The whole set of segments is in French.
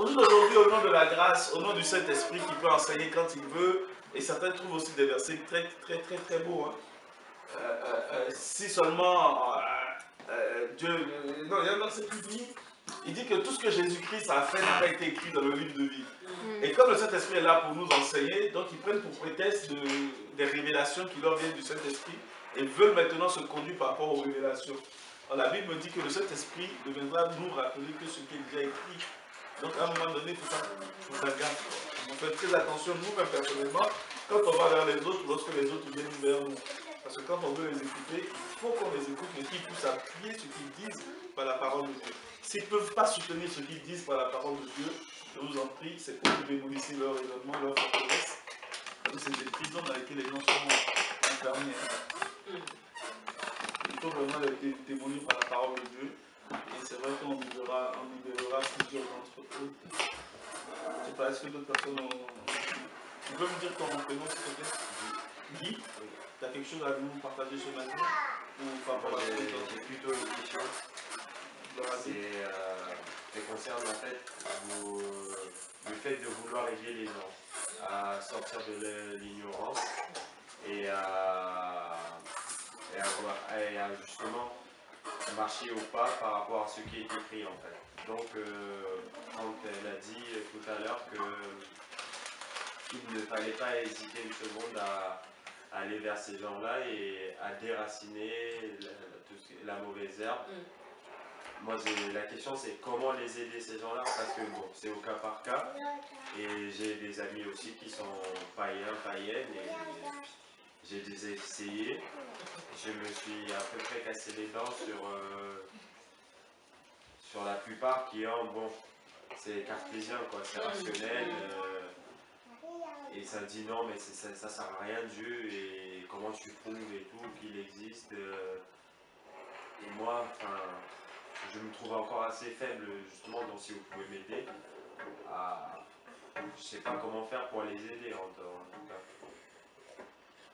au jour d'aujourd'hui, au nom de la grâce, au nom du Saint-Esprit qui peut enseigner quand il veut, et certains trouvent aussi des versets très beaux. Hein. Si seulement Dieu... non, il y a un verset qui dit, il dit que tout ce que Jésus-Christ a fait n'a pas été écrit dans le livre de vie. Et comme le Saint-Esprit est là pour nous enseigner, donc ils prennent pour prétexte des révélations qui leur viennent du Saint-Esprit et veulent maintenant se conduire par rapport aux révélations. Alors, la Bible me dit que le Saint-Esprit deviendra nous rappeler que ce qui est déjà écrit. Donc à un moment donné, il faut faire gaffe. On fait très attention, nous-mêmes personnellement, quand on va vers les autres, lorsque les autres viennent vers nous. Parce que quand on veut les écouter, il faut qu'on les écoute, mais qu'ils puissent appuyer ce qu'ils disent par la parole de Dieu. S'ils ne peuvent pas soutenir ce qu'ils disent par la parole de Dieu, je vous en prie, c'est pour que vous démolissez leur raisonnement, leur forteresse. C'est des prisons dans lesquelles les gens sont enfermés. Il faut vraiment les démolir par la parole de Dieu. Et c'est vrai qu'on libérera plusieurs d'entre eux. Je ne sais pas, est-ce que d'autres personnes ont... Tu peux me dire ton prénom, s'il te plaît? Guy, tu as quelque chose à nous partager ce matin? J'ai plutôt une question. Ça concerne en fait le fait de vouloir aider les gens à sortir de l'ignorance et à justement marcher au pas par rapport à ce qui est écrit en fait. Donc quand elle a dit tout à l'heure qu'il ne fallait pas hésiter une seconde à aller vers ces gens-là et à déraciner la mauvaise herbe. Moi, la question, c'est comment les aider ces gens-là, parce que bon, c'est au cas par cas. Et j'ai des amis aussi qui sont païens, païennes, et j'ai essayé. Je me suis à peu près cassé les dents sur la plupart qui ont, bon, c'est cartésien, quoi, c'est rationnel. Et ça dit non, mais ça sert à rien Dieu, et comment tu prouves et tout qu'il existe. Et moi, enfin. Je me trouve encore assez faible, justement, donc si vous pouvez m'aider, je ne sais pas comment faire pour les aider, en tout cas.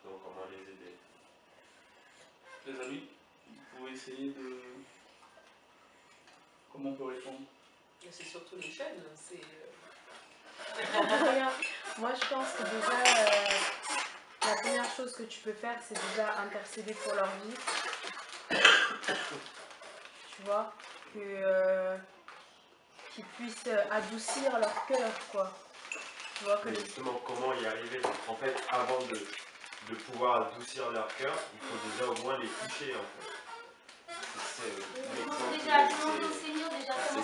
Donc, comment les aider? Les amis, vous pouvez essayer de... Comment on peut répondre? C'est surtout les chaînes, c'est... Moi, je pense que déjà, la première chose que tu peux faire, c'est déjà intercéder pour leur vie. Tu vois, qu'ils puissent adoucir leur cœur, quoi. Tu vois que justement, comment y arriver? En fait, avant de pouvoir adoucir leur cœur, il faut déjà au moins les toucher, en fait.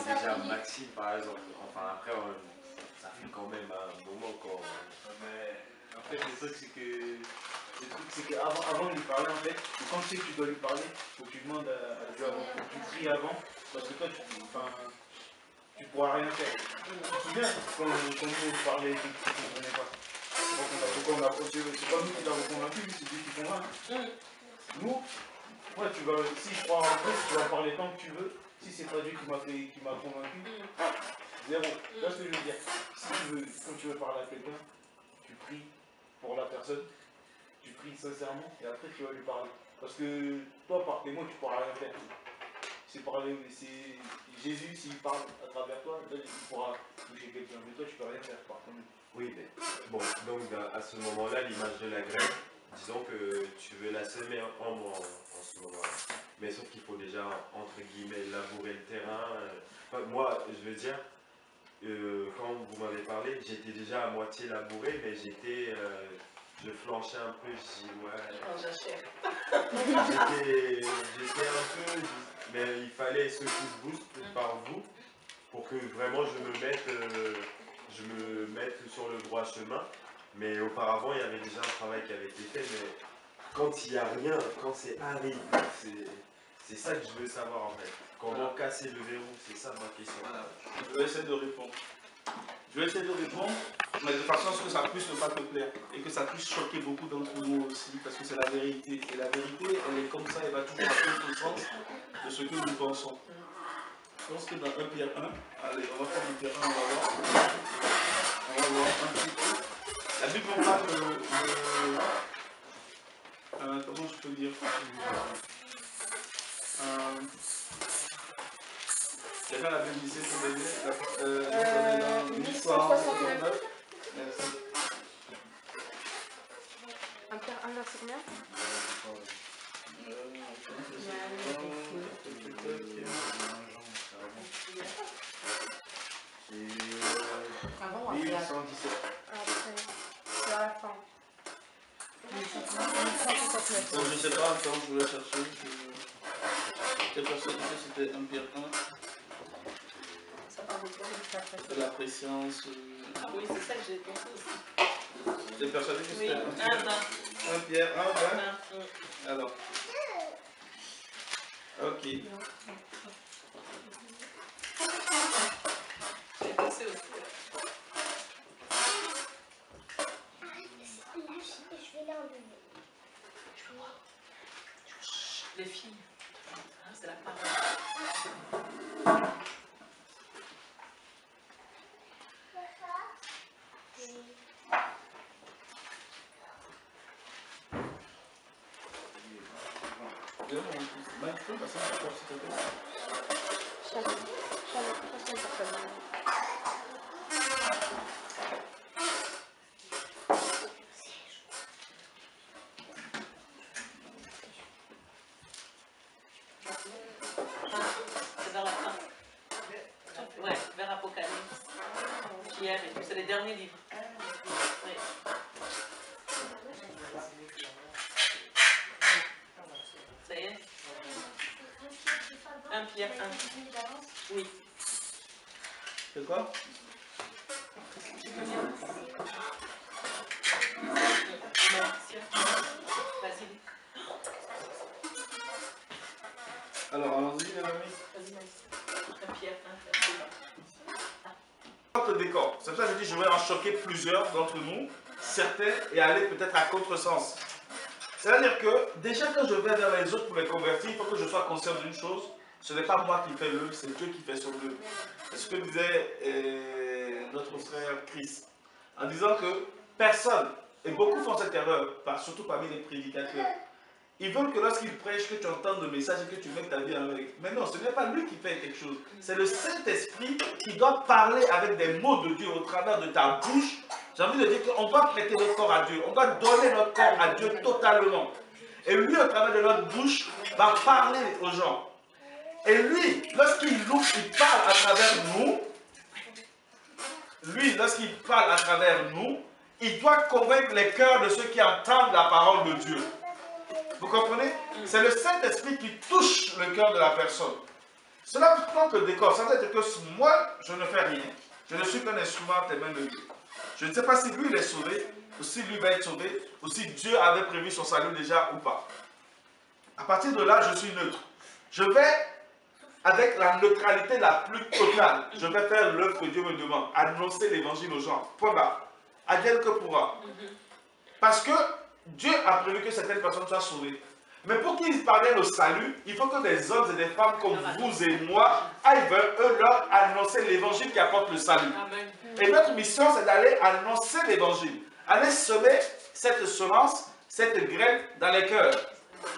C'est déjà Maxime, par exemple. Enfin, après, ça fait quand même un moment qu'on... Mais en fait, le truc, c'est qu'avant de lui parler, en fait, quand tu sais que tu dois lui parler, il faut que tu demandes à Dieu avant, faut que tu pries avant, parce que toi, tu pourras rien faire. Tu te souviens quand nous parlait et que tu ne comprenais pas? C'est pas nous qui t'avons convaincu, c'est Dieu qui convainc. Nous, ouais, si je crois en Christ, tu vas parler tant que tu veux. Si c'est pas Dieu qui m'a convaincu, zéro. Tu vois ce que je veux dire? Si tu veux, quand tu veux parler à quelqu'un, tu pries pour la personne, tu pries sincèrement et après tu vas lui parler. Parce que toi, par tes mots, tu ne pourras rien faire. C'est Jésus, s'il parle à travers toi, là, il pourra toucher quelqu'un. Mais toi, tu ne peux rien faire par toi-même. Oui, mais bon, donc à ce moment-là, l'image de la graine, disons que tu veux la semer en moi en ce moment-là. Mais sauf qu'il faut déjà, entre guillemets, labourer le terrain. Enfin, moi, je veux dire, quand vous m'avez parlé, j'étais déjà à moitié labouré, mais je flanchais un peu, je dis ouais. J'étais un peu, mais il fallait ce coup de boost par vous pour que vraiment je me mette sur le droit chemin. Mais auparavant, il y avait déjà un travail qui avait été fait, mais quand il n'y a rien, quand c'est aride, c'est ça que je veux savoir en fait. Comment casser le verrou, c'est ça ma question. Je vais essayer de répondre. Mais de façon à ce que ça puisse ne pas te plaire et que ça puisse choquer beaucoup d'entre nous aussi, parce que c'est la vérité. Et la vérité, elle est comme ça, elle va toujours apporter le sens de ce que nous pensons. Je pense que dans 1 Pierre 1, allez, on va faire 1 Pierre 1, on va voir un petit peu. La Bible nous parle comment je peux dire? Quelqu'un la Bible ici pour m'aider. 169. Merci. 1 Pierre 1, verset combien? Avant ou après? 117. Après, c'est à la fin. 169. Donc, je sais pas, attends, je voulais chercher. Quelle personne c'était 1 Pierre 1? Ça parle de quoi? De la préscience. Ah oui, c'est ça que j'ai pensé aussi. T'es persuadé que Oui, c'était 1 Pierre? 1 Pierre 1, 20? Alors. Ok. J'ai pensé aussi. Les filles. Ah, c'est la parole. C'est vers la fin. Ouais, vers Apocalypse. Pierre et tout. C'est les derniers livres. Oui. Ça y est? 1 Pierre 1. Oui. C'est quoi? Vas-y. Alors, allons-y, les amis. Vas-y, Maïs. 1 Pierre 1. Le décor. C'est pour ça que je dis je vais en choquer plusieurs d'entre nous, certains, et aller peut-être à contresens. C'est-à-dire que déjà quand je vais vers les autres pour les convertir, il faut que je sois conscient d'une chose, ce n'est pas moi qui fais l'œuvre, c'est Dieu qui fait son œuvre. C'est ce que disait notre frère Christ, en disant que personne, et beaucoup font cette erreur, surtout parmi les prédicateurs, ils veulent que lorsqu'ils prêchent, que tu entendes le message et que tu mettes ta vie avec. Mais non, ce n'est pas lui qui fait quelque chose. C'est le Saint-Esprit qui doit parler avec des mots de Dieu au travers de ta bouche. J'ai envie de dire qu'on doit prêter notre corps à Dieu. On doit donner notre corps à Dieu totalement. Et lui, au travers de notre bouche, va parler aux gens. Et lui, lorsqu'il loue, il parle à travers nous. Lui, lorsqu'il parle à travers nous, il doit convaincre les cœurs de ceux qui entendent la parole de Dieu. Vous comprenez? C'est le Saint-Esprit qui touche le cœur de la personne. Cela prend le décor. Ça veut dire que moi, je ne fais rien. Je ne suis qu'un instrument des mains de Dieu. Je ne sais pas si lui, il est sauvé, ou si lui va être sauvé, ou si Dieu avait prévu son salut déjà ou pas. À partir de là, je suis neutre. Je vais, avec la neutralité la plus totale, je vais faire l'œuvre que Dieu me demande. Annoncer l'évangile aux gens. Point barre. Advienne que pourra. Parce que Dieu a prévu que certaines personnes soient sauvées. Mais pour qu'ils parviennent au salut, il faut que des hommes et des femmes comme vous et moi aillent vers eux leur annoncer l'évangile qui apporte le salut. Amen. Et notre mission, c'est d'aller annoncer l'évangile. Aller semer cette semence, cette graine dans les cœurs.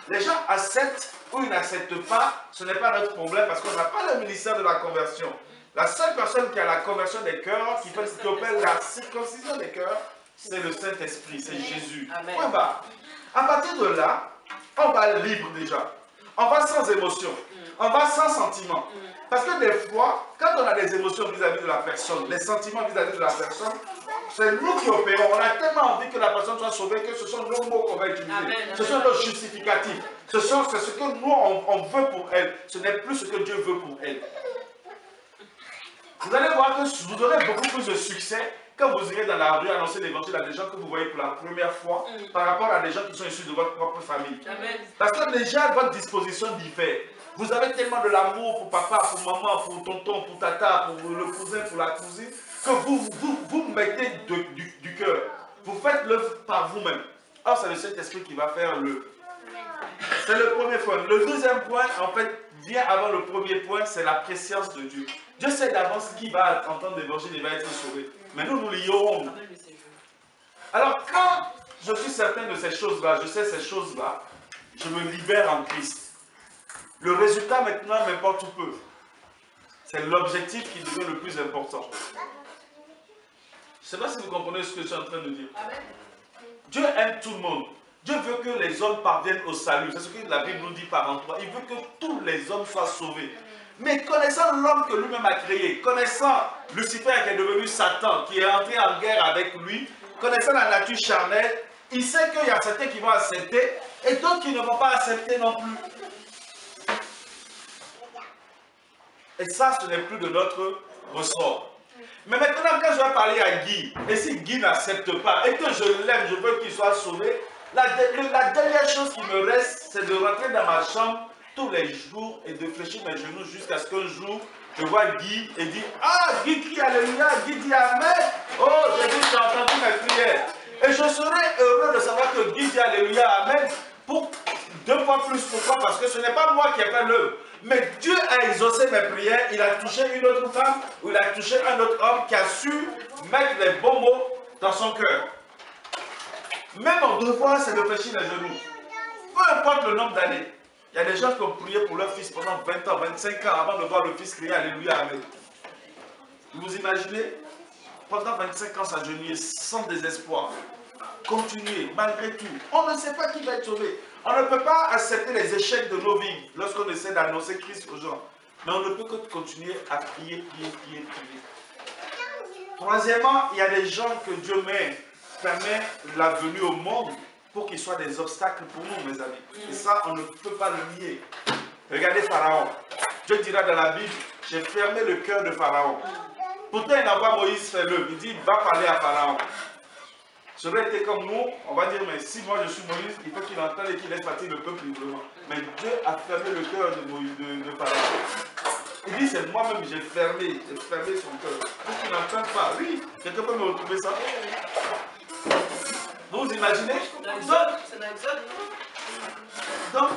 Les gens acceptent ou ils n'acceptent pas, ce n'est pas notre problème parce qu'on n'a pas le ministère de la conversion. La seule personne qui a la conversion des cœurs, qui opère la circoncision des cœurs, c'est le Saint-Esprit, c'est Jésus. Amen. Point barre. À partir de là, on va libre déjà. On va sans émotion. On va sans sentiment. Parce que des fois, quand on a des émotions vis-à-vis de la personne, des sentiments vis-à-vis de la personne, c'est nous qui opérons. On a tellement envie que la personne soit sauvée que ce sont nos mots qu'on va utiliser. Amen. Ce sont nos justificatifs. C'est ce que nous, on veut pour elle. Ce n'est plus ce que Dieu veut pour elle. Vous allez voir que vous aurez beaucoup plus de succès quand vous irez dans la rue annoncer l'évangile à des gens que vous voyez pour la première fois par rapport à des gens qui sont issus de votre propre famille. Amen. Parce que déjà, votre disposition diffère. Vous avez tellement de l'amour pour papa, pour maman, pour tonton, pour tata, pour le cousin, pour la cousine, que vous mettez du cœur. Vous faites l'œuvre par vous-même. Or, c'est le Saint-Esprit qui va faire l'œuvre. C'est le premier point. Le deuxième point, en fait, vient avant le premier point, c'est la préscience de Dieu. Dieu sait d'avance qui va entendre l'évangile et va être sauvé. Mais nous, nous l'ignorons. Alors, quand je suis certain de ces choses-là, je sais ces choses-là, je me libère en Christ. Le résultat maintenant m'importe peu. C'est l'objectif qui devient le plus important. sais pas si vous comprenez ce que je suis en train de dire. Dieu aime tout le monde. Dieu veut que les hommes parviennent au salut. C'est ce que la Bible nous dit par endroit. Il veut que tous les hommes soient sauvés. Mais connaissant l'homme que lui-même a créé, connaissant Lucifer qui est devenu Satan, qui est entré en guerre avec lui, connaissant la nature charnelle, il sait qu'il y a certains qui vont accepter et d'autres qui ne vont pas accepter non plus. Et ça, ce n'est plus de notre ressort. Mais maintenant, quand je vais parler à Guy, et si Guy n'accepte pas, et que je l'aime, je veux qu'il soit sauvé, la dernière chose qui me reste, c'est de rentrer dans ma chambre tous les jours et de fléchir mes genoux jusqu'à ce qu'un jour, je vois Guy et dit « Ah, Guy crie Alléluia, Guy dit Amen. Oh, j'ai entendu mes prières. » Et je serai heureux de savoir que Guy dit Alléluia, Amen, pour 2 fois plus. Pourquoi? Parce que ce n'est pas moi qui ai fait l'œuvre. Mais Dieu a exaucé mes prières, il a touché une autre femme, ou il a touché un autre homme qui a su mettre les bons mots dans son cœur. Mais mon devoir, c'est de fléchir les genoux. Peu importe le nombre d'années. Il y a des gens qui ont prié pour leur fils pendant 20 ans, 25 ans avant de voir le fils crier Alléluia, Amen. Vous imaginez? Pendant 25 ans s'agenouiller sans désespoir. Continuer malgré tout. On ne sait pas qui va être sauvé. On ne peut pas accepter les échecs de nos vies lorsqu'on essaie d'annoncer Christ aux gens. Mais on ne peut que continuer à prier, prier, prier, prier. Troisièmement, il y a des gens que Dieu permet la venue au monde pour qu'ils soient des obstacles pour nous, mes amis. Et ça, on ne peut pas le nier. Regardez Pharaon. Dieu dira dans la Bible, j'ai fermé le cœur de Pharaon. Pourtant, il envoie Moïse faire l'œuvre. Il dit, va parler à Pharaon. Ça aurait été comme nous, on va dire, mais si moi je suis Moïse, il faut qu'il entende et qu'il laisse partir le peuple librement. Mais Dieu a fermé le cœur de Pharaon. Il dit, c'est moi-même, j'ai fermé son cœur. Pour qu'il n'entende pas. Oui, quelqu'un peut me retrouver ça. Vous imaginez? Donc,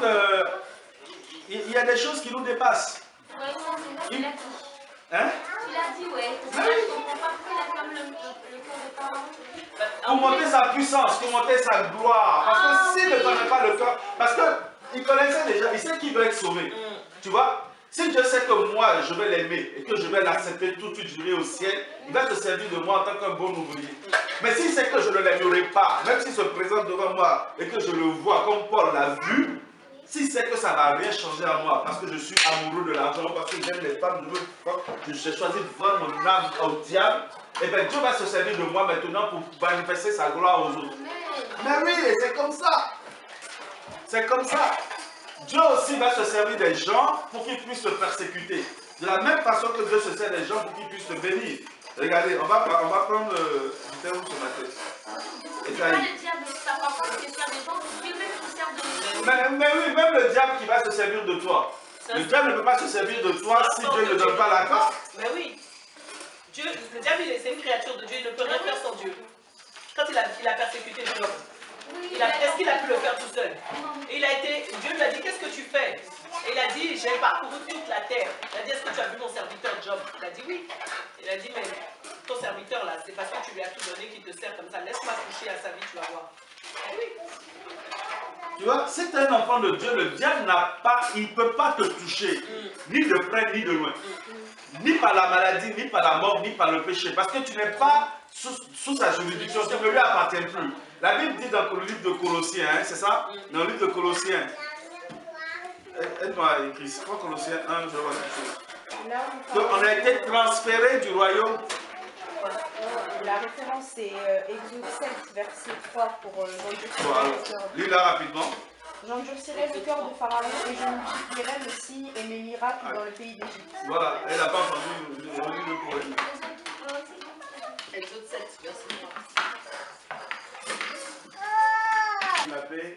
il y a des choses qui nous dépassent. Hein? Il a dit, ouais. Ah oui. Je comprends pas pourquoi il a fermé le cœur de Pharaon. Pour monter sa puissance, pour monter sa gloire. Parce que s'il ne connaît pas le cœur, parce qu'il connaissait déjà, il sait qu'il veut être sauvé. Tu vois? Si Dieu sait que moi, je vais l'aimer et que je vais l'accepter tout de suite, je vais au ciel, il va se servir de moi en tant qu'un bon ouvrier. Mais s'il sait que je ne l'aimerai pas, même s'il se présente devant moi et que je le vois comme Paul l'a vu, s'il sait que ça ne va rien changer à moi, parce que je suis amoureux de l'argent, parce que j'aime les femmes, j'ai choisi de vendre mon âme au diable, et bien Dieu va se servir de moi maintenant pour manifester sa gloire aux autres. Mais oui, c'est comme ça. C'est comme ça. Dieu aussi va se servir des gens pour qu'ils puissent te persécuter. De la même façon que Dieu se sert des gens pour qu'ils puissent te bénir. Regardez, on va prendre du terme ce matin. C'est pas le diable, ça va pas que ce soit des gens qui Dieu même se servent de nous. Mais oui, même le diable qui va se servir de toi. Le diable ne peut pas se servir de toi si Dieu ne donne pas la grâce. Mais oui. Le diable, c'est une créature de Dieu, il ne peut rien faire sans Dieu. Quand il a persécuté Job, est-ce qu'il a pu le faire tout seul? Et Dieu lui a dit, qu'est-ce que tu fais? Et il a dit, j'ai parcouru toute la terre. Il a dit, est-ce que tu as vu mon serviteur Job? Il a dit oui. Il a dit, mais ton serviteur là, c'est parce que tu lui as tout donné qu'il te sert comme ça. Laisse-moi toucher à sa vie, tu vas voir. Et oui. Tu vois, si tu es un enfant de Dieu, le diable il ne peut pas te toucher, ni de près, ni de loin. Ni par la maladie, ni par la mort, ni par le péché. Parce que tu n'es pas sous sa juridiction, tu ne lui appartiens plus. La Bible dit dans le livre de Colossiens, hein, c'est ça? Dans le livre de Colossiens. Aide-moi à écrire, c'est pas Colossiens 1, je vois quelque chose. On a été transféré du royaume. La référence c'est Exode 7, verset 3 pour Lis-la rapidement. J'endurcirai le cœur de Pharaon et je multiplierai le signe et mes miracles dans le pays d'Égypte. Voilà, elle n'a pas entendu le problème. Exode 7, verset 3. Je m'appelle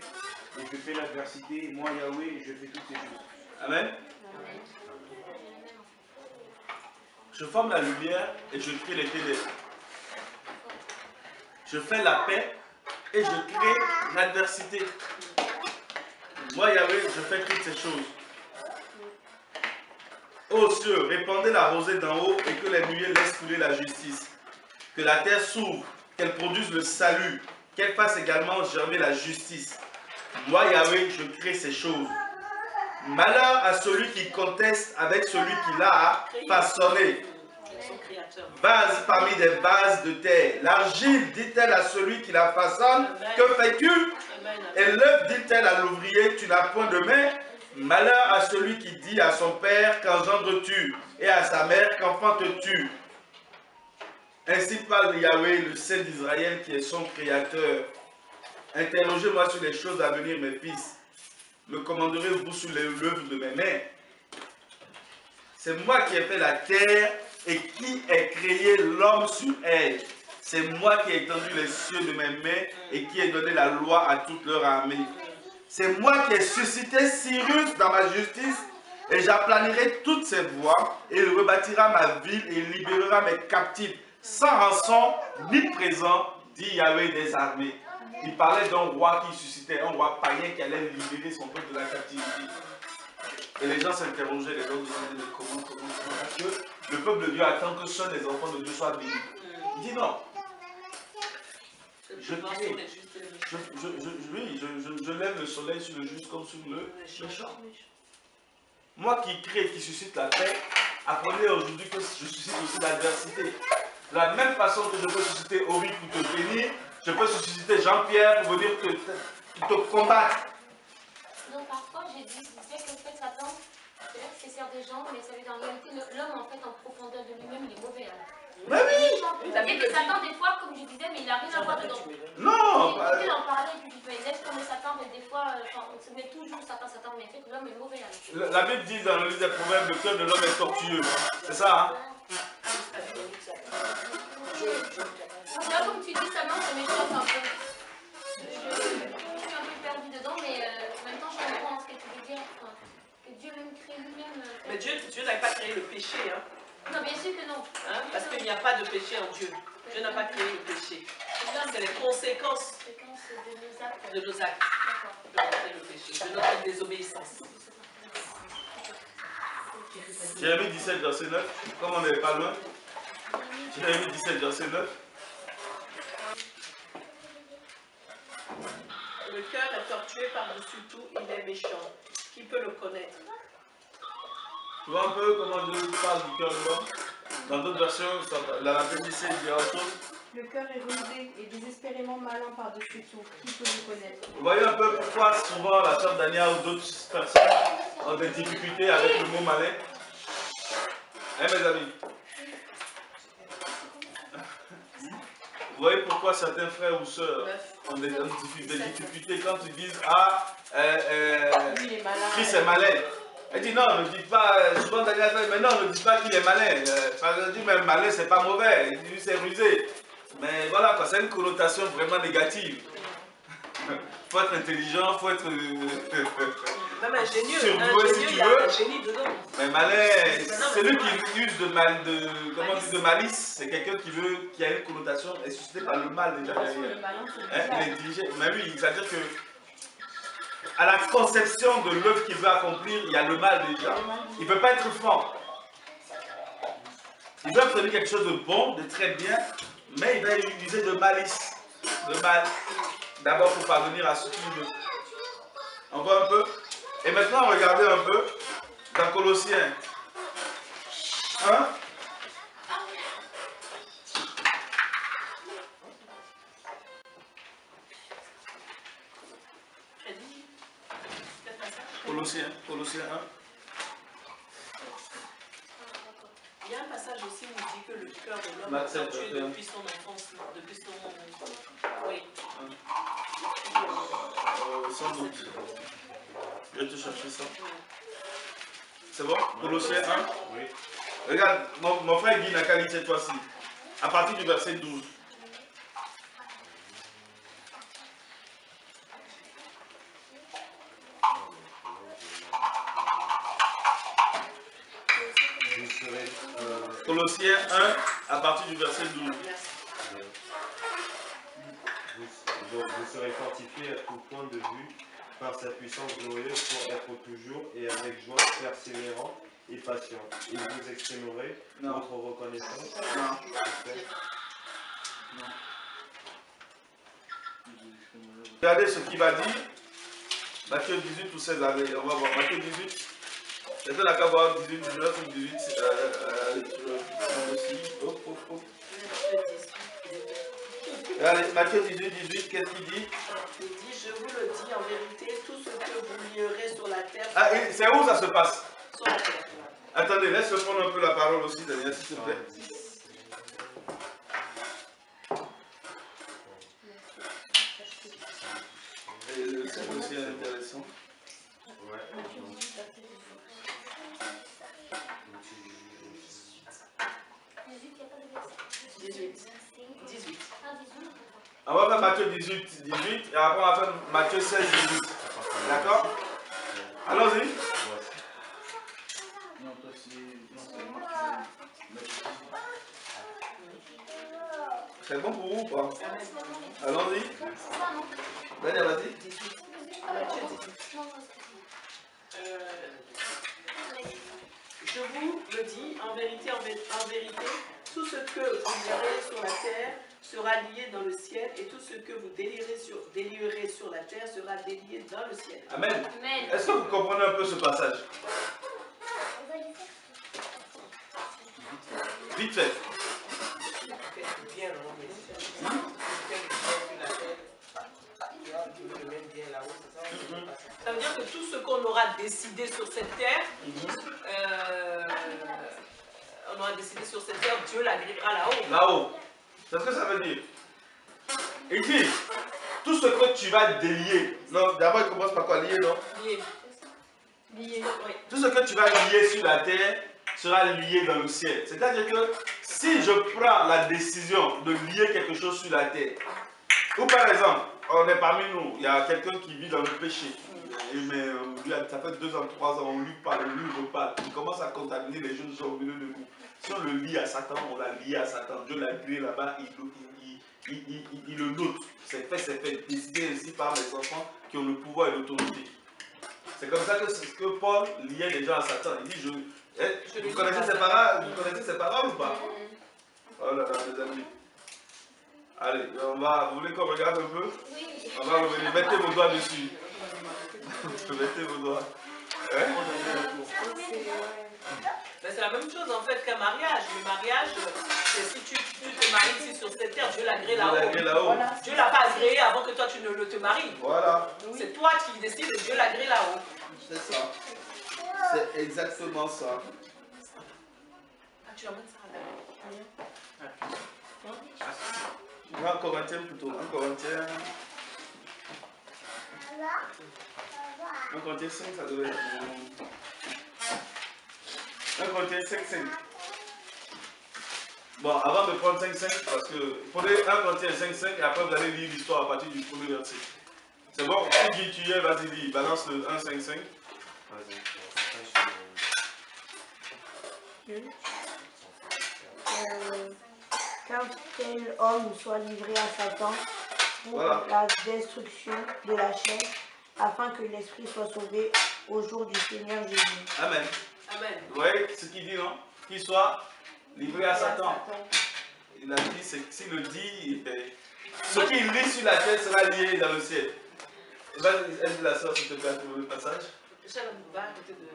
et je fais l'adversité, moi Yahweh, je fais toutes ces choses. Amen. Je forme la lumière et je crée les ténèbres. Je fais la paix et je crée l'adversité. Moi, Yahweh, je fais toutes ces choses. Ô cieux, répandez la rosée d'en haut et que les nuées laissent couler la justice. Que la terre s'ouvre, qu'elle produise le salut, qu'elle fasse également germer la justice. Moi, Yahweh, je crée ces choses. Malheur à celui qui conteste avec celui qui l'a façonné. Créateur. Vase parmi des vases de terre. L'argile, dit-elle à celui qui la façonne, que fais-tu? Amen. Et l'œuf, dit-elle à l'ouvrier, tu n'as point de main. Malheur à celui qui dit à son père, qu'engendres-tu? Et à sa mère, qu'enfantes-tu? Ainsi parle Yahweh, le Saint d'Israël, qui est son créateur. Interrogez-moi sur les choses à venir, mes fils. Me commanderez-vous sur l'œuvre de mes mains? C'est moi qui ai fait la terre et qui ai créé l'homme sur elle. C'est moi qui ai étendu les cieux de mes mains et qui ai donné la loi à toute leur armée. C'est moi qui ai suscité Cyrus dans ma justice et j'aplanirai toutes ses voies et il rebâtira ma ville et il libérera mes captifs sans rançon ni présent, dit Yahweh des armées. Il parlait d'un roi qui suscitait, un roi païen qui allait libérer son peuple de la captivité. Et les gens s'interrogeaient, les gens demandaient comment, parce que le peuple de Dieu attend que seuls les enfants de Dieu soient bénis. Il dit non. Je crée. Je lève le soleil sur le juste comme sur le méchant. Moi qui crée, qui suscite la paix, apprenez aujourd'hui que je suscite aussi l'adversité. De la même façon que je peux susciter Ori pour te bénir, je peux susciter Jean-Pierre pour venir te combattre. Donc parfois j'ai dit que le fait Satan, c'est vrai que c'est sert des gens, mais ça veut dire en réalité l'homme en fait en profondeur de lui-même il est mauvais. Hein. Mais oui! C'est que Satan des fois, comme je disais, mais il n'a rien à voir dedans. Non! Il en parlait et puis tu fais laisse tomber Satan, mais des fois on se met toujours Satan, mais en fait l'homme est mauvais. Hein. La Bible dit dans le livre des Proverbes, le cœur de l'homme est tortueux. C'est ça, hein? Là, comme tu dis, ça me méchante un peu. Je suis un peu perdue dedans, mais en même temps, je comprends ce que tu veux dire. Enfin, que Dieu même crée lui-même. Mais Dieu n'a pas créé le péché. Hein? Non, bien sûr que non. Hein? Parce qu'il n'y a pas de péché en Dieu. Dieu n'a pas créé le péché. C'est les conséquences de nos actes. De le péché, de notre désobéissance. Jérémie 17, verset 9. Comme on n'est pas loin. Jérémie 17, verset 9. Le cœur est tortué par-dessus tout, il est méchant. Qui peut le connaître? Tu vois un peu comment Dieu parle du cœur de l'homme? Dans d'autres versions, la Bible dit autre chose. Le cœur est rusé et désespérément malin par-dessus tout. Qui peut le connaître? Vous voyez un peu pourquoi souvent la sœur Dania ou d'autres personnes ont des difficultés avec le mot malin? Hein, mes amis? Vous voyez pourquoi certains frères ou sœurs ont des difficultés quand ils disent ah, Christ est malin. Elle dit non, ne dites pas, souvent Daniel fait, mais non, ne dites pas qu'il est malin. Elle dit même malin, c'est pas mauvais, il dit c'est rusé. Mais voilà, quoi, c'est une connotation vraiment négative. Il faut être intelligent, il faut être ingénieux, surdoué si tu il y a veux. un génie dedans. Mais malin, celui qui use de malice, c'est quelqu'un qui a une connotation et suscité par le mal déjà derrière. Il est intelligent. Mais oui, c'est-à-dire que à la conception de l'œuvre qu'il veut accomplir, il y a le mal déjà. Il ne veut pas être franc. Il veut obtenir quelque chose de bon, de très bien, mais il va utiliser de malice, de mal. D'abord pour parvenir à ce qu'il veut. On voit un peu. Et maintenant, regardez un peu dans Colossiens 1. Colossiens 1. Il y a un passage aussi où il dit que le cœur de l'homme est tortué depuis son enfance, depuis son... Oui. Sans doute. Je vais te chercher ça. C'est bon? Colossiens 1. Oui. Regarde, mon frère Guy n'a qu'à lire cette fois-ci. À partir du verset 12. Colossiens 1, à partir du verset 12. Vous serez fortifiés à tout point de vue par sa puissance glorieuse pour être toujours et avec joie persévérant et patient. Et vous exprimerez votre reconnaissance. Non. Regardez ce qu'il va dire. Matthieu 18 ou 16, on va voir. Matthieu 18, C'était la Kabbale 18, 19 ou 18. Aussi. Hop, hop, hop. Allez, Matthieu 18, 18, qu'est-ce qu'il dit? Il dit, je vous le dis en vérité, tout ce que vous lierez sur la terre. Ah, c'est où ça se passe? Sur la terre. Attendez, laisse prendre un peu la parole aussi, Daniel, s'il te plaît. C'est aussi intéressant. Ouais. 18. On va faire Matthieu 18, 18 et après on va faire Matthieu 16, 18. D'accord? Allons-y. Non, toi C'est bon pour vous ou pas? Allons-y. Daniel, vas-y. Je vous le dis, en vérité, tout ce que vous lierez sur la terre sera lié dans le ciel, et tout ce que vous délierez sur la terre sera délié dans le ciel. Amen. Est-ce que vous comprenez un peu ce passage? Vite fait. Ça veut dire que tout ce qu'on aura décidé sur cette terre, on aura décidé sur cette terre, Dieu l'agréera là-haut. Là-haut. C'est ce que ça veut dire. Il dit, tout ce que tu vas délier. Non, d'abord il commence par quoi? Lier, non? Lié. Lié, oui. Tout ce que tu vas lier sur la terre sera lié dans le ciel. C'est-à-dire que si je prends la décision de lier quelque chose sur la terre, ou par exemple, on est parmi nous, il y a quelqu'un qui vit dans le péché, mais ça fait 2 ans, 3 ans, on lui parle, on lui reparle, il commence à contaminer les jeunes gens au milieu de nous. Si on le lie à Satan, on l'a lié à Satan, Dieu l'a créé là-bas, il le note, c'est fait, décidé ainsi par les enfants qui ont le pouvoir et l'autorité. C'est comme ça que c'est ce que Paul liait les gens à Satan. Il dit, vous connaissez ces paroles ou pas? Oh là là, mes amis. Allez, vous voulez qu'on regarde un peu? Oui. On va revenir, mettez vos doigts dessus. Mettez vos doigts. C'est la même chose en fait qu'un mariage. Le mariage, c'est si tu te maries ici sur cette terre, Dieu l'agrée là-haut. Voilà. Dieu ne l'a pas agréé avant que toi tu ne te maries. Voilà. C'est toi qui décides et Dieu l'agrée là-haut. C'est ça. C'est exactement ça. Ah, tu emmènes ça là. 1 Corinthiens plutôt. 1 Corinthiens. 1 Corinthiens 5, ça devait être. 1 Corinthiens 5, 5. Bon, avant de prendre 5, 5, parce que prenez 1 Corinthiens 5, 5 et après vous allez lire l'histoire à partir du premier verset. C'est bon? Si tu y es, vas-y, lis. Balance le 1, 5, 5. Qu'un tel homme soit livré à Satan pour la destruction de la chair, afin que l'esprit soit sauvé au jour du Seigneur Jésus. Amen. Amen. Vous voyez ce qu'il dit, non? Qu'il soit livré à Satan. Il a dit, s'il le dit, ce qu'il lit sur la terre sera lié dans le ciel. Vas-y, aide la soeur, s'il te plaît, pour le passage. Va à côté de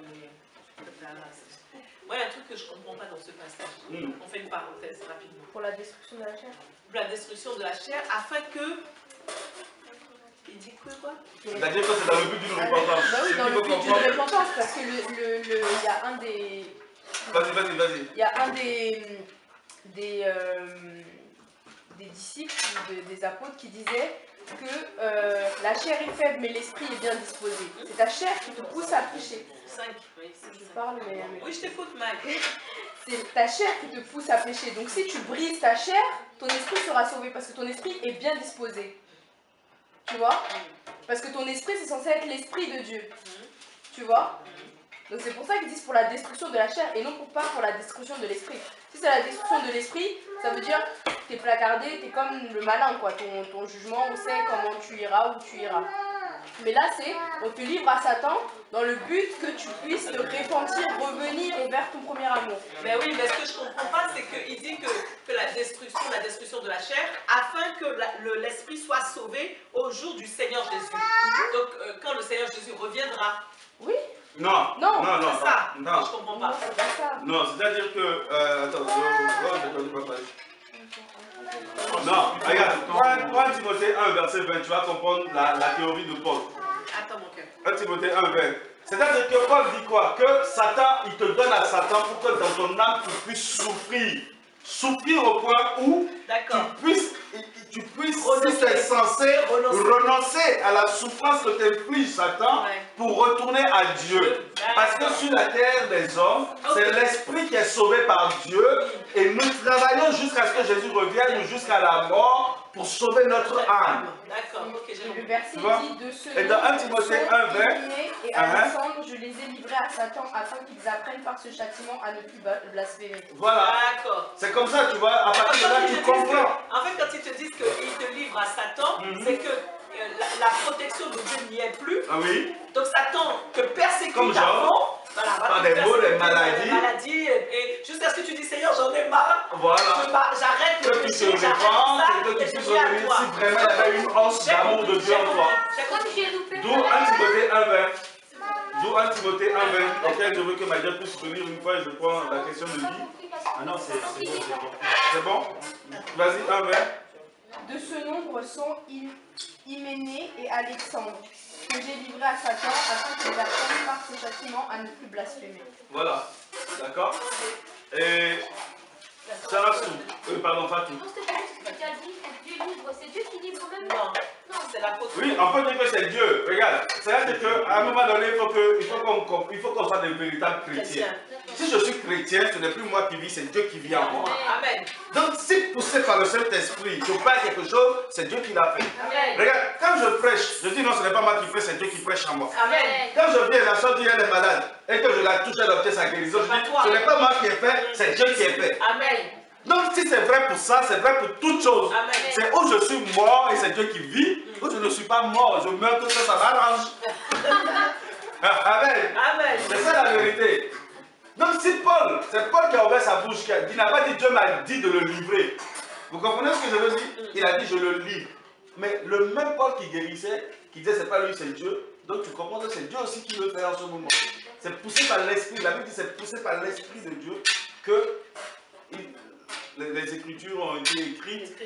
moi, il y a un truc que je ne comprends pas dans ce passage. On fait une parenthèse rapidement. Pour la destruction de la chair. Pour la destruction de la chair, afin que... Il dit quoi? C'est-à-dire que c'est dans le but d'une repentance. Bah oui, dans le but d'une repentance, parce que il y a un des... Vas-y. Il y a un des disciples, des apôtres qui disait que la chair est faible mais l'esprit est bien disposé. C'est ta chair qui te pousse à pécher. 5, oui. Je parle, mais... Oui, je t'écoute, Mike. C'est ta chair qui te pousse à pécher. Donc si tu brises ta chair, ton esprit sera sauvé parce que ton esprit est bien disposé. Tu vois? Parce que ton esprit, c'est censé être l'esprit de Dieu. Tu vois? Donc c'est pour ça qu'ils disent pour la destruction de la chair et non pas pour la destruction de l'esprit. Si c'est la destruction de l'esprit, ça veut dire t'es placardé, t'es comme le malin quoi. Ton jugement, on sait comment tu iras, où tu iras. Mais là c'est, on te livre à Satan dans le but que tu puisses te repentir, revenir vers ton premier amour. Mais oui, mais ce que je ne comprends pas, c'est qu'il dit que la destruction de la chair, afin que l'esprit soit sauvé au jour du Seigneur Jésus. Donc quand le Seigneur Jésus reviendra. Oui. Non, Non, non, non, C'est ça. non. Je comprends Non, pas. c'est pas ça. Non, c'est-à-dire que... attends, j'ai perdu ma page. Non, regarde, prends Timothée 1, verset 20, tu vas comprendre la théorie de Paul. Attends, mon cœur. 1 Timothée 1, 20. C'est-à-dire que Paul dit quoi? Que Satan, il te donne à Satan pour que dans ton âme, tu puisses souffrir. Souffrir au point où tu puisses, si tu es censé renoncer à la souffrance que t'inflige Satan pour retourner à Dieu. Parce que sur la terre des hommes, c'est l'esprit qui est sauvé par Dieu et nous travaillons jusqu'à ce que Jésus revienne ou jusqu'à la mort pour sauver notre âme. D'accord, ok, j'ai Et le compris. verset Tu vois? dit de ceux Et dans 1 Timothée 1, 20, et Alexandre, je les ai livrés à Satan afin qu'ils apprennent par ce châtiment à ne plus blasphémer. Voilà. D'accord. C'est comme ça, tu vois, à partir de là, tu comprends. En fait, quand ils te disent qu'ils te livrent à Satan, c'est que la protection de Dieu n'y est plus. Ah oui? Donc Satan te persécute Comme Job. avant. Voilà, va Par te des maux, persécuter, des maladies. des maladies, et jusqu'à ce que tu dis, Seigneur, j'en ai marre. Voilà. J'arrête le Que tu te péché, j'arrête répandes, ça, que tu et je puisses viens à revenir toi. si vraiment il y avait une once d'amour de Dieu en toi. Comme j'ai loupé. D'où 1 Timothée 1, 20. D'où 1 Timothée 1, 20, auquel je veux que Madia puisse venir une fois et je prends la question de Guy. Ah non, c'est bon, c'est bon. C'est bon? Vas-y, 1, 20. De ce nombre sont Hyménée et Alexandre, que j'ai livrés à Satan afin qu'ils apprennent par ce châtiment à ne plus blasphémer. Voilà. D'accord? Et Sarassou, pardon, Fatou. Non, c'est pas ce que tu as dit, que Dieu livre, c'est Dieu qui livre même. Non, c'est l'apôtre. Oui, on peut dire que c'est Dieu. Regarde, c'est-à-dire qu'à un moment donné, il faut qu'on soit des véritables chrétiens. Si je suis chrétien, ce n'est plus moi qui vis, c'est Dieu qui vit en moi. Amen. Donc, si poussé par le Saint-Esprit, je parle quelque chose, c'est Dieu qui l'a fait. Amen. Regarde, quand je prêche, je dis non, ce n'est pas moi qui prêche, c'est Dieu qui prêche en moi. Amen. Quand je viens, la soeur dit elle est malade, et que je la touche à adopter sa guérison, je dis ce n'est pas moi qui ai fait, c'est Dieu qui ai fait. Amen. Donc, si c'est vrai pour ça, c'est vrai pour toutes choses. Amen. C'est où je suis mort et c'est Dieu qui vit, ou je ne suis pas mort, je meurs que ça m'arrange. Amen. Amen. C'est ça la vérité. Donc si Paul, c'est Paul qui a ouvert sa bouche, qui n'a pas dit Dieu m'a dit de le livrer. Vous comprenez ce que je veux dire? Il a dit je le livre. Mais le même Paul qui guérissait, qui disait c'est pas lui, c'est Dieu. Donc tu comprends que c'est Dieu aussi qui le fait en ce moment. C'est poussé par l'Esprit. La Bible dit c'est poussé par l'Esprit de Dieu que les Écritures ont été écrites,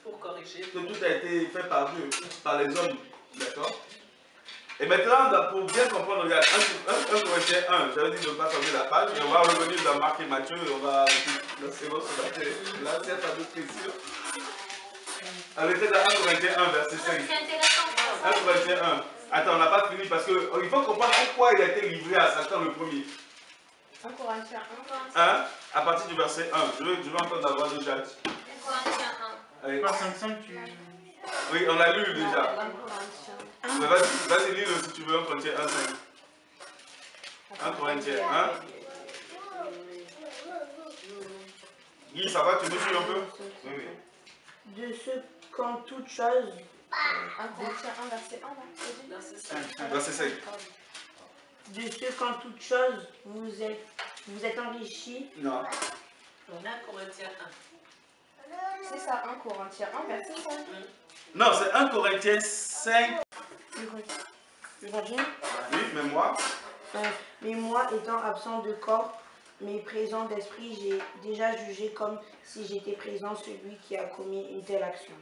pour corriger. que tout a été fait par Dieu, par les hommes. D'accord? Et maintenant, pour bien comprendre, regarde, 1 Corinthiens 1, j'avais dit de ne pas fermer la page, et on va revenir dans Marc et Matthieu, et on va... C'est bon, là, c'est un tableau de question. On était dans 1 Corinthiens 1, verset 5. C'est intéressant. 1 Corinthiens 1. Attends, on n'a pas fini, parce qu'il faut comprendre pourquoi il a été livré à Satan le premier. 1 Corinthiens 1, à partir du verset 1. Je veux entendre la voix de Jacques. 1 Corinthiens 1. Allez. Pas 5-5, tu... Oui, on l'a lu déjà. 1 Corinthiens. Mais vas-y, lis-le si tu veux, 1 Corinthiens 1, 5. 1 Corinthiens 1. Guy, ça va, tu me suis un peu? Oui, oui. De ce qu'en toute chose, 1 Corinthiens 1, verset 1, là, Verset 5. de ce qu'en toute chose vous êtes enrichis. Non. On a Corinthiens 1. c'est ça, 1 Corinthiens 1, verset 5. Non, c'est 1 Corinthiens 5. Je continue. Oui, mais moi. Mais moi, étant absent de corps, mais présent d'esprit, j'ai déjà jugé comme si j'étais présent celui qui a commis une telle action.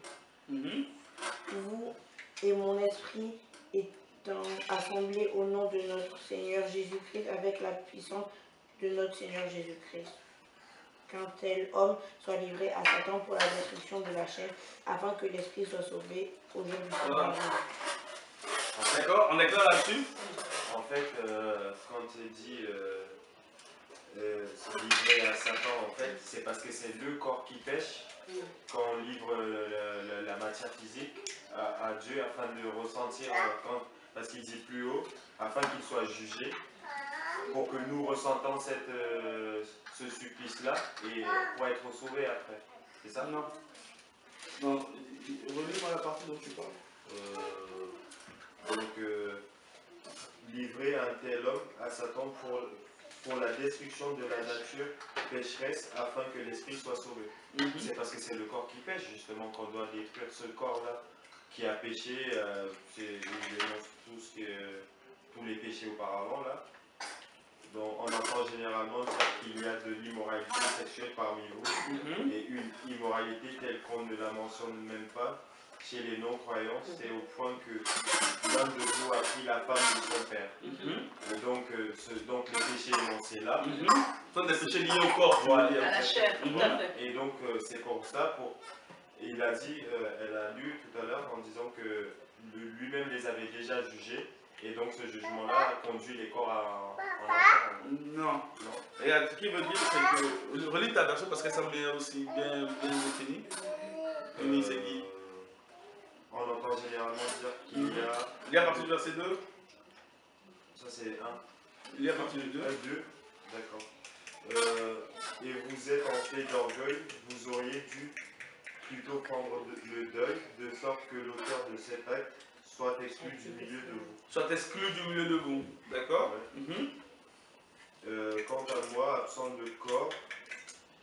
Vous et mon esprit étant assemblés au nom de notre Seigneur Jésus-Christ avec la puissance de notre Seigneur Jésus-Christ. Qu'un tel homme soit livré à Satan pour la destruction de la chair, afin que l'esprit soit sauvé au jour du Seigneur. D'accord, on est clair là-dessus? En fait, quand tu dis se livrer à Satan, en fait, c'est parce que c'est le corps qui pêche. Quand on livre la matière physique à Dieu afin de ressentir, parce qu'il dit plus haut, afin qu'il soit jugé, pour que nous ressentons ce supplice-là et pour être sauvés après. C'est ça? Non. Non, relis-moi la partie dont tu parles. Livrer un tel homme à Satan pour la destruction de la nature pécheresse afin que l'esprit soit sauvé. C'est parce que c'est le corps qui pêche justement qu'on doit détruire ce corps-là qui a péché. C'est tout ce que tous les péchés auparavant là. Donc on entend généralement dire qu'il y a de l'immoralité sexuelle parmi vous, et une immoralité telle qu'on ne la mentionne même pas chez les non-croyants, c'est au point que l'un de vous a pris la femme de son père. Et donc, les péchés énoncés là. Ce sont des péchés liés au corps, à la chair, tout à fait. Et donc c'est pour ça, il a dit, elle a lu tout à l'heure en disant que lui-même les avait déjà jugés. Et donc ce jugement-là a conduit les corps en enfer. Non. Regarde, ce qu'il veut dire, c'est que. Relis ta version parce que ça me met aussi bien défini. Fini, c'est qui? On entend généralement dire qu'il y a. Il y a à partir du verset 2. Ça c'est 1. Il y a à partir du 2. 2. D'accord. Et vous êtes en fait d'orgueil, vous auriez dû plutôt prendre le deuil, de sorte que l'auteur de cet acte soit exclu du milieu de vous. Soit exclu du milieu de vous. D'accord? Quant à moi, absent de corps,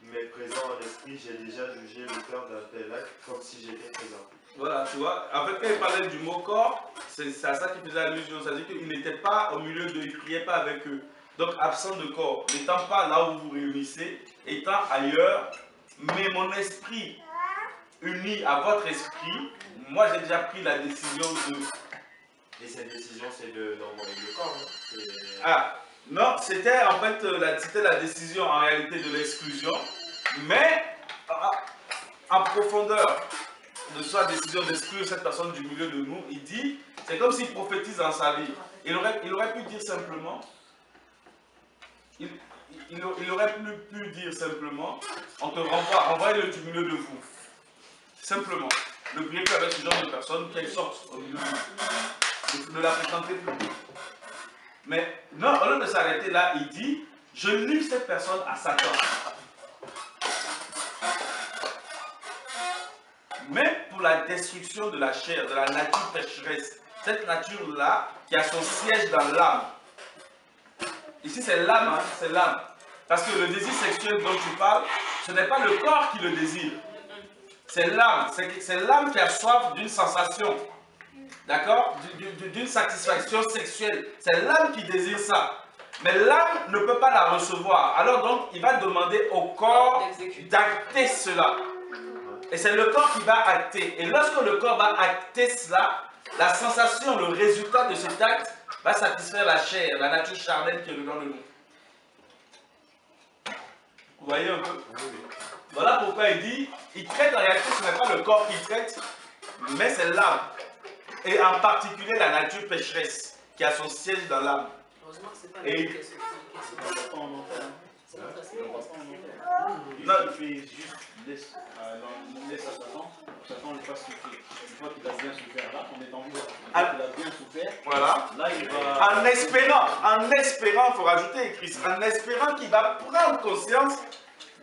mais présent en esprit, j'ai déjà jugé l'auteur d'un tel acte comme si j'étais présent. Voilà, tu vois. En fait, quand il parlait du mot corps, c'est à ça qu'il faisait allusion. C'est-à-dire qu'il n'était pas au milieu d'eux, il ne priait pas avec eux. Donc, absent de corps, n'étant pas là où vous vous réunissez, étant ailleurs, mais mon esprit uni à votre esprit, moi j'ai déjà pris la décision de... Et cette décision, c'est d'envoyer le corps, non? Ah, non, c'était en fait la décision en réalité de l'exclusion, mais en profondeur de sa décision d'exclure cette personne du milieu de nous, il dit, c'est comme s'il prophétise dans sa vie. Il aurait pu dire simplement, il aurait pu dire simplement, on te renvoie, renvoyez-le du milieu de vous. Simplement. Ne priez plus avec ce genre de personnes, qu'elles sortent au milieu de vous. Ne la fréquentez plus. Mais non, au lieu de s'arrêter là, il dit, je livre cette personne à Satan. Mais pour la destruction de la chair, de la nature pécheresse, cette nature-là qui a son siège dans l'âme. Ici c'est l'âme, hein, c'est l'âme. Parce que le désir sexuel dont tu parles, ce n'est pas le corps qui le désire. C'est l'âme. C'est l'âme qui a soif d'une sensation. D'accord? D'une satisfaction sexuelle. C'est l'âme qui désire ça. Mais l'âme ne peut pas la recevoir. Alors donc, il va demander au corps d'acter cela. Et c'est le corps qui va acter. Et lorsque le corps va acter cela, la sensation, le résultat de cet acte va satisfaire la chair, la nature charnelle qui est dedans de nous. Vous voyez un peu? Voilà pourquoi il dit, il traite en réalité, ce n'est pas le corps qu'il traite, mais c'est l'âme. Et en particulier la nature pécheresse, qui a son siège dans l'âme. Heureusement que ce n'est pas lui qui est pas en enfer. C'est pas facile. Non, il fait juste laisse à Satan. Satan n'est pas souffert. Une fois qu'il a bien souffert là, on est en voie. Il a bien souffert. Voilà. Là, il va. En espérant, il faut rajouter, Christ, en espérant qu'il va prendre conscience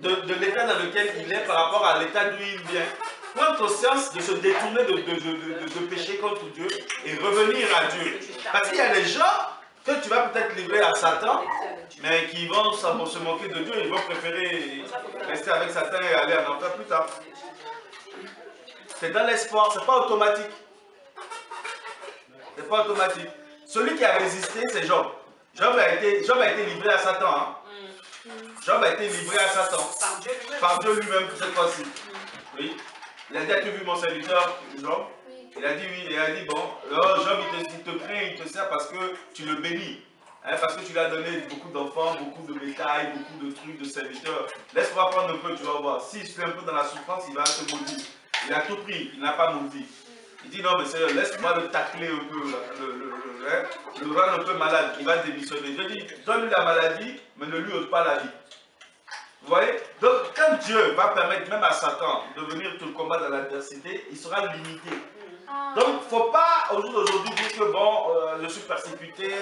de l'état dans lequel il est par rapport à l'état d'où il vient. Prendre conscience de se détourner de pécher contre Dieu et revenir à Dieu. Parce qu'il y a des gens que tu vas peut-être livrer à Satan, mais qui vont se moquer de Dieu, ils vont préférer rester avec Satan et aller en enfer plus tard. C'est dans l'espoir, c'est pas automatique. C'est pas automatique. Celui qui a résisté, c'est Job. Job a été livré à Satan. Hein? Job a été livré à Satan. Par Dieu lui-même cette fois-ci. Oui. Il a dit, as-tu vu mon serviteur, Job? Il a dit oui. Il a dit, bon, alors Job, il te craint, il te sert parce que tu le bénis. Hein, parce que tu lui as donné beaucoup d'enfants, beaucoup de bétail, beaucoup de trucs, de serviteurs. Laisse-moi prendre un peu, tu vas voir. S'il se fait un peu dans la souffrance, il va te maudire. Il a tout pris, il n'a pas maudit. Il dit, non, mais sérieux, laisse-moi le tacler un peu, le rendre un peu malade. Il va démissionner. Je dis, donne-lui la maladie, mais ne lui ôte pas la vie. Vous voyez? Donc, quand Dieu va permettre même à Satan de venir te combattre dans l'adversité, il sera limité. Donc, il ne faut pas au jour d'aujourd'hui dire que bon, je suis persécuté,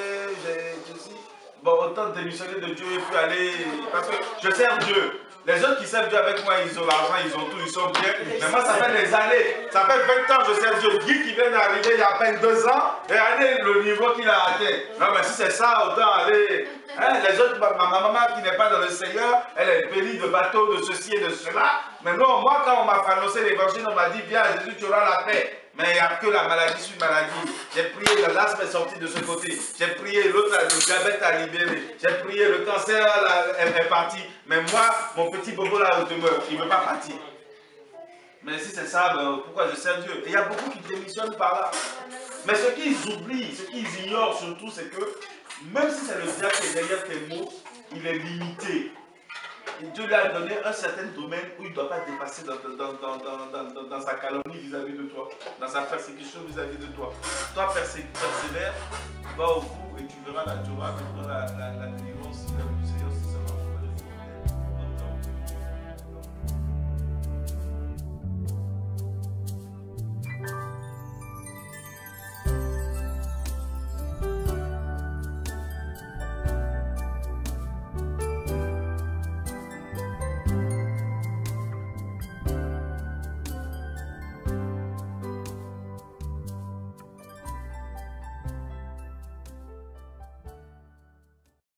j'ai ceci. Bon, autant démissionner de Dieu et puis aller. Parce que je sers Dieu. Les autres qui servent Dieu avec moi, ils ont l'argent, ils ont tout, ils sont bien. Mais moi, ça fait des années. Ça fait 20 ans que je sers Dieu. Guy qui vient d'arriver il y a à peine 2 ans, regardez le niveau qu'il a atteint. Non, mais si c'est ça, autant aller. Hein, les autres, ma maman qui n'est pas dans le Seigneur, elle est bénie de bateaux, de ceci et de cela. Mais non, moi, quand on m'a annoncé l'évangile, on m'a dit, viens, Jésus, tu auras la paix. Mais il n'y a que la maladie sur maladie. J'ai prié, l'asthme est sorti de ce côté. J'ai prié, l'autre, le diabète a libéré. J'ai prié, le cancer là, est parti. Mais moi, mon petit bobo là demeure. Il ne veut pas partir. Mais si c'est ça, ben, pourquoi je sers Dieu? Et il y a beaucoup qui démissionnent par là. Mais ce qu'ils oublient, ce qu'ils ignorent surtout, c'est que même si c'est le diable qui est derrière tes mots, il est limité. Et Dieu lui a donné un certain domaine où il ne doit pas dépasser dans sa calomnie vis-à-vis de toi, dans sa persécution vis-à-vis de toi. Toi, persévère, va au bout et tu verras la délivrance.